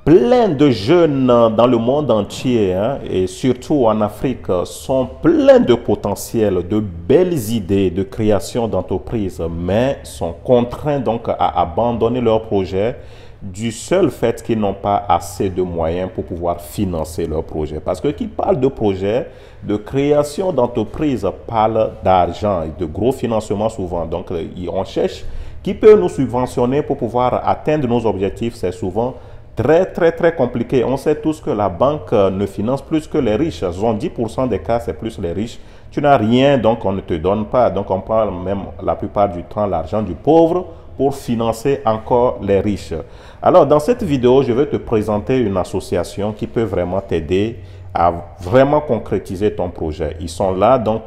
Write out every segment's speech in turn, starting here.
Plein de jeunes dans le monde entier, hein, et surtout en Afrique, sont pleins de potentiel, de belles idées de création d'entreprises, mais sont contraints donc à abandonner leurs projets du seul fait qu'ils n'ont pas assez de moyens pour pouvoir financer leurs projets. Parce que qui parle de projet, de création d'entreprises, parle d'argent et de gros financements souvent. Donc on cherche qui peut nous subventionner pour pouvoir atteindre nos objectifs. C'est souvent très compliqué. On sait tous que la banque ne finance plus que les riches. 10% des cas, c'est plus les riches. Tu n'as rien, donc on ne te donne pas. Donc on prend même la plupart du temps l'argent du pauvre pour financer encore les riches. Alors dans cette vidéo, je vais te présenter une association qui peut vraiment t'aider à vraiment concrétiser ton projet. Ils sont là donc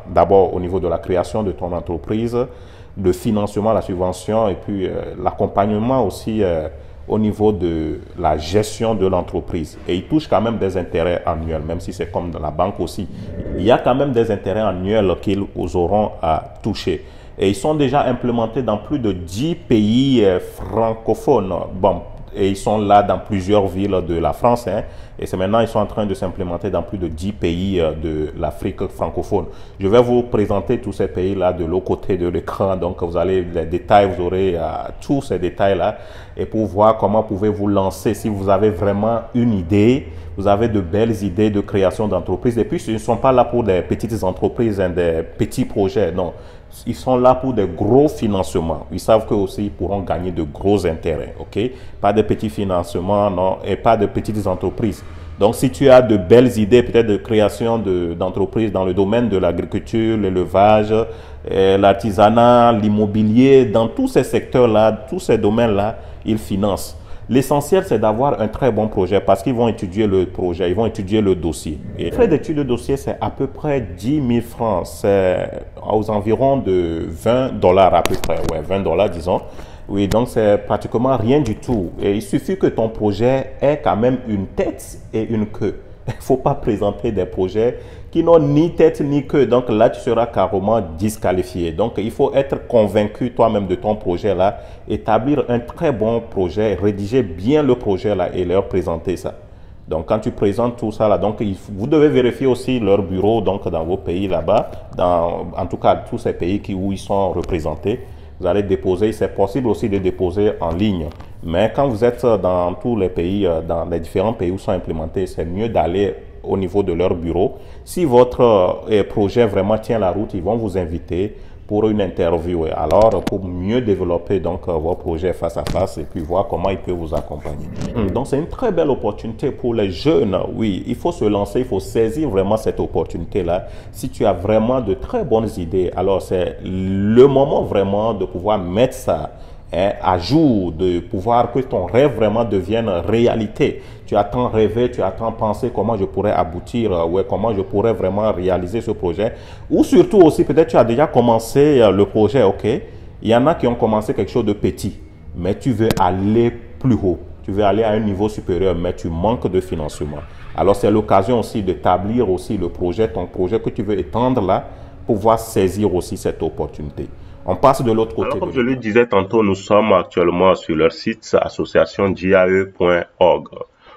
d'abord au niveau de la création de ton entreprise, le financement, la subvention et puis l'accompagnement aussi au niveau de la gestion de l'entreprise. Et ils touchent quand même des intérêts annuels, même si c'est comme dans la banque aussi. Il y a quand même des intérêts annuels qu'ils auront à toucher. Et ils sont déjà implémentés dans plus de 10 pays francophones. Bon, et ils sont là dans plusieurs villes de la France. Hein, et c'est maintenant, ils sont en train de s'implémenter dans plus de 10 pays de l'Afrique francophone. Je vais vous présenter tous ces pays-là de l'autre côté de l'écran. Donc, vous allez, les détails, vous aurez tous ces détails-là. Et pour voir comment pouvez-vous lancer, si vous avez vraiment une idée, vous avez de belles idées de création d'entreprise. Et puis, ils ne sont pas là pour des petites entreprises, hein, des petits projets. Non, ils sont là pour des gros financements. Ils savent qu'eux aussi, ils pourront gagner de gros intérêts. OK? Pas de petits financements, non, et pas de petites entreprises. Donc, si tu as de belles idées, peut-être de création d'entreprises dans le domaine de l'agriculture, l'élevage, l'artisanat, l'immobilier, dans tous ces secteurs-là, tous ces domaines-là, ils financent. L'essentiel, c'est d'avoir un très bon projet parce qu'ils vont étudier le projet, ils vont étudier le dossier. Et le frais d'étude de dossier, c'est à peu près 10 000 francs. C'est aux environs de 20 dollars à peu près, ouais, 20 dollars disons. Oui, donc c'est pratiquement rien du tout. Et il suffit que ton projet ait quand même une tête et une queue. Il ne faut pas présenter des projets qui n'ont ni tête ni queue. Donc là, tu seras carrément disqualifié. Donc il faut être convaincu toi-même de ton projet là, établir un très bon projet, rédiger bien le projet là et leur présenter ça. Donc quand tu présentes tout ça là, donc vous devez vérifier aussi leur bureau donc dans vos pays là-bas, en tout cas tous ces pays où ils sont représentés. Vous allez déposer, c'est possible aussi de déposer en ligne. Mais quand vous êtes dans tous les pays, dans les différents pays où sont implémentés, c'est mieux d'aller au niveau de leur bureau. Si votre projet vraiment tient la route, ils vont vous inviter pour une interview. Alors, pour mieux développer donc vos projets face à face et puis voir comment ils peuvent vous accompagner. Donc, c'est une très belle opportunité pour les jeunes. Oui, il faut se lancer, il faut saisir vraiment cette opportunité-là. Si tu as vraiment de très bonnes idées, alors c'est le moment vraiment de pouvoir mettre ça à jour, de pouvoir que ton rêve vraiment devienne réalité. Tu as tant rêvé, tu as tant pensé comment je pourrais aboutir, ouais, comment je pourrais vraiment réaliser ce projet. Ou surtout aussi, peut-être tu as déjà commencé le projet, ok. Il y en a qui ont commencé quelque chose de petit, mais tu veux aller plus haut. Tu veux aller à un niveau supérieur, mais tu manques de financement. Alors c'est l'occasion aussi d'établir aussi le projet, ton projet que tu veux étendre là, pour pouvoir saisir aussi cette opportunité. On passe de l'autre côté. Alors, comme je le disais tantôt, nous sommes actuellement sur leur site associationdiae.org.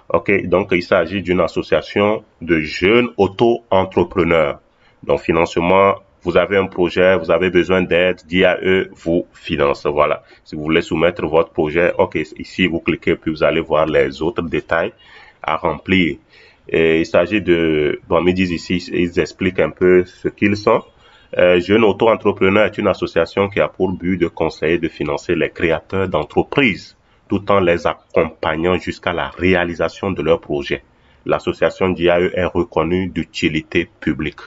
Ok, donc il s'agit d'une association de jeunes auto-entrepreneurs. Donc, financement, vous avez un projet, vous avez besoin d'aide, DIAE vous finance. Voilà. Si vous voulez soumettre votre projet, ok, ici vous cliquez puis vous allez voir les autres détails à remplir. Et il s'agit de, bon, ils disent ici, ils expliquent un peu ce qu'ils sont. Jeune Auto-Entrepreneur est une association qui a pour but de conseiller et de financer les créateurs d'entreprises tout en les accompagnant jusqu'à la réalisation de leurs projets. L'association DIAE est reconnue d'utilité publique.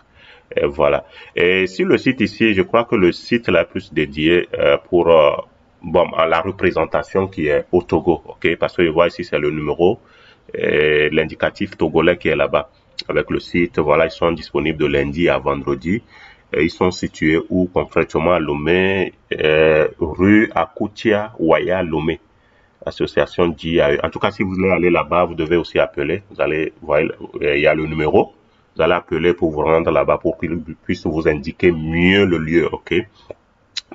Et voilà. Et sur le site ici, je crois que le site là plus dédié pour bon, à la représentation qui est au Togo, ok, parce que je vois ici c'est le numéro, l'indicatif togolais qui est là-bas avec le site. Voilà, ils sont disponibles de lundi à vendredi. Ils sont situés où concrètement à Lomé, rue Akoutia, Ouaya, Lomé, association DIAE. En tout cas, si vous voulez aller là-bas, vous devez aussi appeler. Vous allez voir, il y a le numéro. Vous allez appeler pour vous rendre là-bas pour qu'ils puissent vous indiquer mieux le lieu, ok?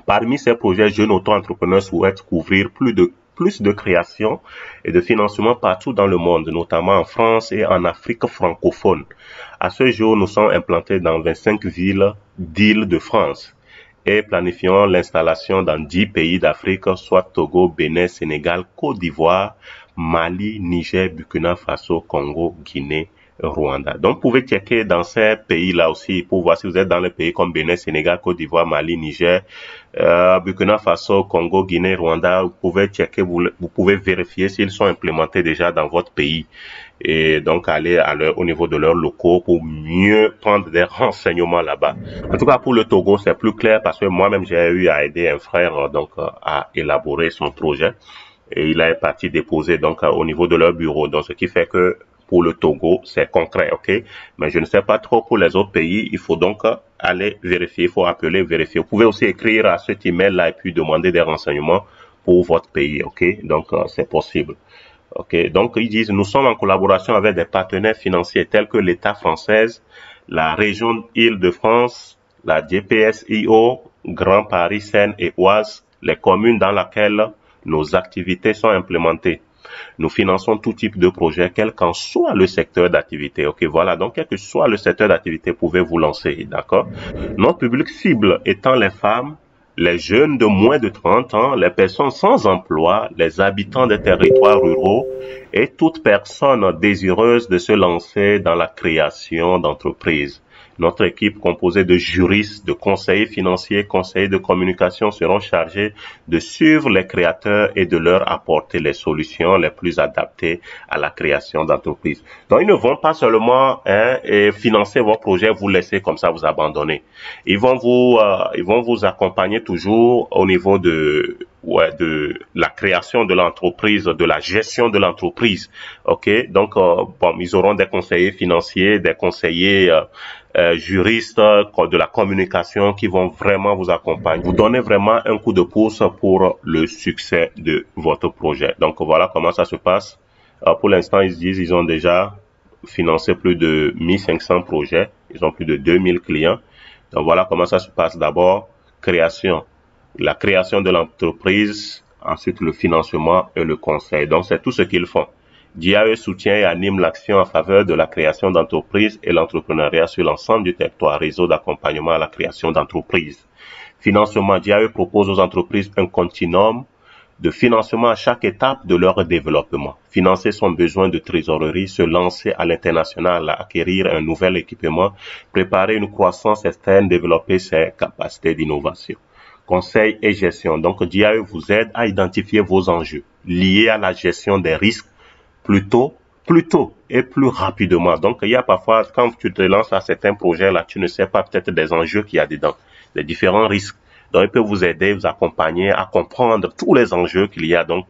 Parmi ces projets, jeunes auto-entrepreneurs souhaitent couvrir plus de plus de création et de financement partout dans le monde, notamment en France et en Afrique francophone. À ce jour, nous sommes implantés dans 25 villes d'Île-de-France et planifions l'installation dans 10 pays d'Afrique, soit Togo, Bénin, Sénégal, Côte d'Ivoire, Mali, Niger, Burkina Faso, Congo, Guinée, Rwanda. Donc, vous pouvez checker dans ces pays-là aussi pour voir si vous êtes dans les pays comme Bénin, Sénégal, Côte d'Ivoire, Mali, Niger, Burkina Faso, Congo, Guinée, Rwanda. Vous pouvez checker, vous pouvez vérifier s'ils sont implémentés déjà dans votre pays et donc aller au niveau de leurs locaux pour mieux prendre des renseignements là-bas. En tout cas, pour le Togo, c'est plus clair parce que moi-même, j'ai eu à aider un frère à élaborer son projet et il est parti déposer donc au niveau de leur bureau. Donc, ce qui fait que pour le Togo, c'est concret, ok? Mais je ne sais pas trop pour les autres pays. Il faut donc aller vérifier, il faut appeler, vérifier. Vous pouvez aussi écrire à cet email-là et puis demander des renseignements pour votre pays, ok? Donc, c'est possible. Ok, donc ils disent, nous sommes en collaboration avec des partenaires financiers tels que l'État français, la région Île-de-France, la DPSIO, Grand Paris, Seine et Oise, les communes dans lesquelles nos activités sont implémentées. Nous finançons tout type de projet, quel qu'en soit le secteur d'activité. Ok, voilà. Donc, quel que soit le secteur d'activité, vous pouvez vous lancer. D'accord? Notre public cible étant les femmes, les jeunes de moins de 30 ans, les personnes sans emploi, les habitants des territoires ruraux et toute personne désireuse de se lancer dans la création d'entreprises. Notre équipe composée de juristes, de conseillers financiers, conseillers de communication seront chargés de suivre les créateurs et de leur apporter les solutions les plus adaptées à la création d'entreprises. Donc, ils ne vont pas seulement financer vos projets, vous laisser comme ça vous abandonner. Ils vont vous accompagner toujours au niveau de la création de l'entreprise, de la gestion de l'entreprise. Ok, donc ils auront des conseillers financiers, des conseillers juristes de la communication qui vont vraiment vous accompagner, vous donner vraiment un coup de pouce pour le succès de votre projet. Donc voilà comment ça se passe. Pour l'instant, ils disent ils ont déjà financé plus de 1500 projets, ils ont plus de 2000 clients. Donc voilà comment ça se passe. D'abord, la création de l'entreprise, ensuite le financement et le conseil. Donc c'est tout ce qu'ils font. DIAE soutient et anime l'action en faveur de la création d'entreprises et l'entrepreneuriat sur l'ensemble du territoire, réseau d'accompagnement à la création d'entreprises. Financement, DIAE propose aux entreprises un continuum de financement à chaque étape de leur développement. Financer son besoin de trésorerie, se lancer à l'international, acquérir un nouvel équipement, préparer une croissance externe, développer ses capacités d'innovation. Conseil et gestion. Donc, DIAE vous aide à identifier vos enjeux liés à la gestion des risques plus tôt et plus rapidement. Donc, il y a parfois, quand tu te lances à certains projets-là, tu ne sais pas peut-être des enjeux qu'il y a dedans, des différents risques. Donc, il peut vous aider, vous accompagner à comprendre tous les enjeux qu'il y a donc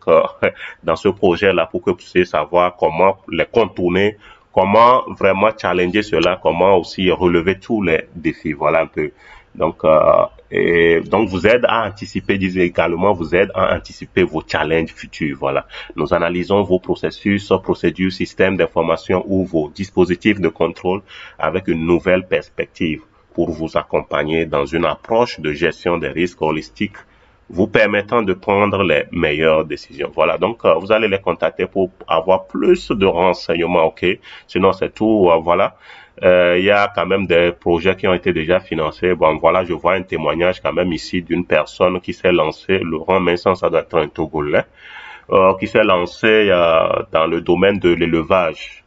dans ce projet-là pour que vous puissiez savoir comment les contourner, comment vraiment challenger cela, comment aussi relever tous les défis. Voilà un peu. Donc, vous aide à anticiper, disons également, vous aide à anticiper vos challenges futurs. Voilà. Nous analysons vos processus, procédures, systèmes d'information ou vos dispositifs de contrôle avec une nouvelle perspective pour vous accompagner dans une approche de gestion des risques holistique, vous permettant de prendre les meilleures décisions. Voilà, donc vous allez les contacter pour avoir plus de renseignements, ok? Sinon, c'est tout, voilà. Il y a quand même des projets qui ont été déjà financés. Bon, voilà, je vois un témoignage quand même ici d'une personne qui s'est lancée, Laurent Vincent, ça doit être un Togolais, qui s'est lancé dans le domaine de l'élevage.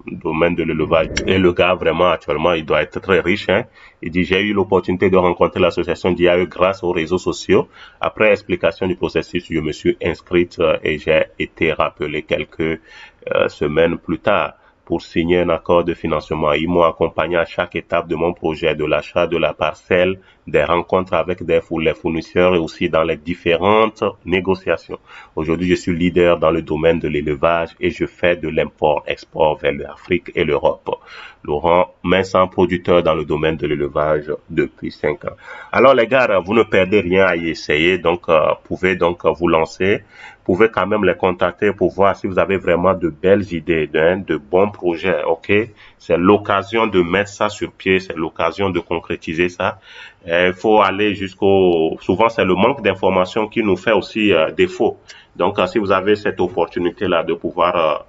Et le gars, vraiment, actuellement, il doit être très riche, hein. Il dit, j'ai eu l'opportunité de rencontrer l'association DIAE grâce aux réseaux sociaux. Après explication du processus, je me suis inscrite et j'ai été rappelé quelques semaines plus tard pour signer un accord de financement. Ils m'ont accompagné à chaque étape de mon projet, de l'achat de la parcelle, des rencontres avec les fournisseurs et aussi dans les différentes négociations. Aujourd'hui, je suis leader dans le domaine de l'élevage et je fais de l'import-export vers l'Afrique et l'Europe. Laurent Vincent, producteur dans le domaine de l'élevage depuis 5 ans. Alors les gars, vous ne perdez rien à y essayer, donc pouvez donc vous lancer. Pouvez quand même les contacter pour voir si vous avez vraiment de belles idées, de bons projets, ok? C'est l'occasion de mettre ça sur pied, c'est l'occasion de concrétiser ça. Il faut aller souvent c'est le manque d'information qui nous fait aussi défaut. Donc, si vous avez cette opportunité-là de pouvoir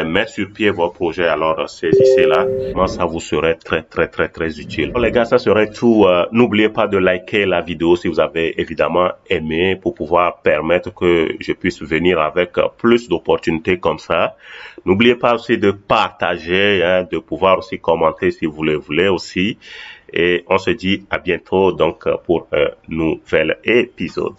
mettre sur pied votre projet, alors saisissez-la. Ça vous serait très utile. Bon, les gars, ça serait tout. N'oubliez pas de liker la vidéo si vous avez évidemment aimé pour pouvoir permettre que je puisse venir avec plus d'opportunités comme ça. N'oubliez pas aussi de partager, hein, de pouvoir aussi commenter si vous le voulez aussi. Et on se dit à bientôt donc pour un nouvel épisode.